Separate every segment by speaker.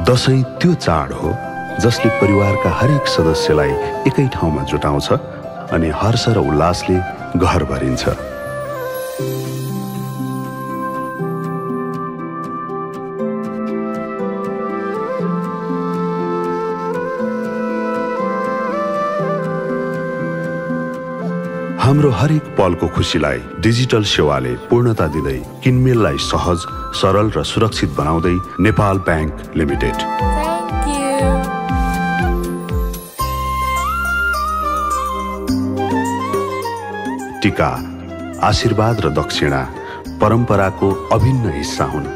Speaker 1: दशैं त्यो चाड हो जसले परिवारका हरेक सदस्यलाई एकै ठाउँमा जुटाउँछ अनि हर्ष र उल्लासले घर भरिन्छ। हाम्रो हरेक पलको खुशीलाई डिजिटल सेवाले पूर्णता दिँदै किनमेललाई सहज, सरल र सुरक्षित बनाउँदै नेपाल बैंक लिमिटेड। टीका, आशीर्वाद र दक्षिणा परम्पराको अभिन्न हिस्सा हुन्।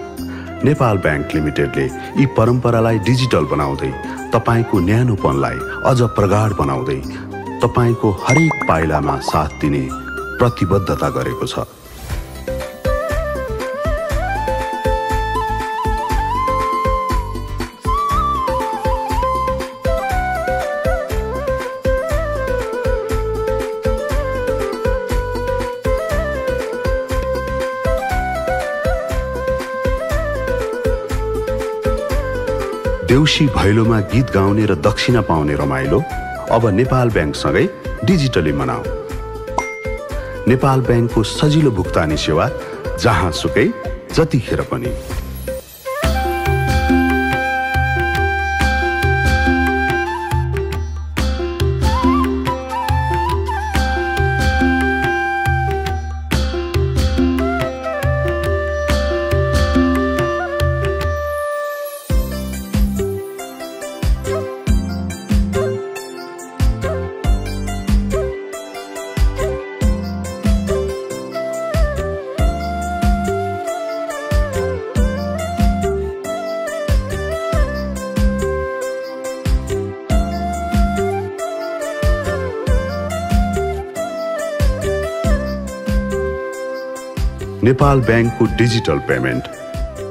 Speaker 1: नेपाल बैंक लिमिटेडले यी परम्परालाई डिजिटल बनाउँदै तपाईको न्यानोपनलाई अझ प्रगाढ बनाउँदै तपाईको हरेक पाइलामा साथ दिने प्रतिबद्धता गरेको छ। देउसी भैलोमा गीत गाउने र दक्षिणा पाउने रमाइलो अब नेपाल बैंकसँगै डिजिटली मनाऊ। नेपाल बैंकको सजिलो भुक्तानी सेवा जहाँ सुकै जतिखेर पनि। नेपाल बैंकको डिजिटल पेमेन्ट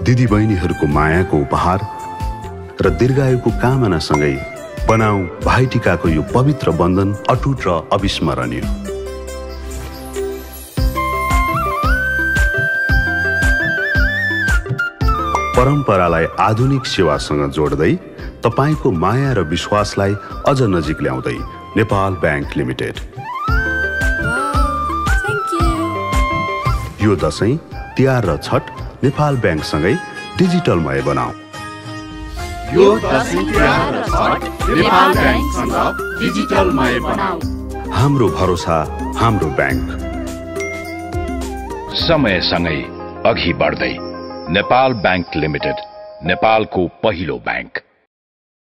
Speaker 1: दिदी बहिनीहरूको मायाको उपहार र दीर्घायुको कामनासँगै बनाऊ भाइटिकाको यो पवित्र बन्धन अटुट र अविस्मरणीय। परम्परालाई आधुनिक सेवासँग जोड्दै तपाईको माया र विश्वासलाई अझ नजिक ल्याउँदै नेपाल बैंक लिमिटेड। यो दशैं, तिहार र छठ नेपाल बैंकसँगै डिजिटलमय बनाऊ।
Speaker 2: यो दशैं, तिहार र छठ नेपाल बैंकसँग डिजिटलमय बनाऊ।
Speaker 1: हाम्रो भरोसा, हाम्रो बैंक।
Speaker 3: समयसँगै अघि बढ्दै नेपाल बैंक लिमिटेड, नेपालको पहिलो बैंक।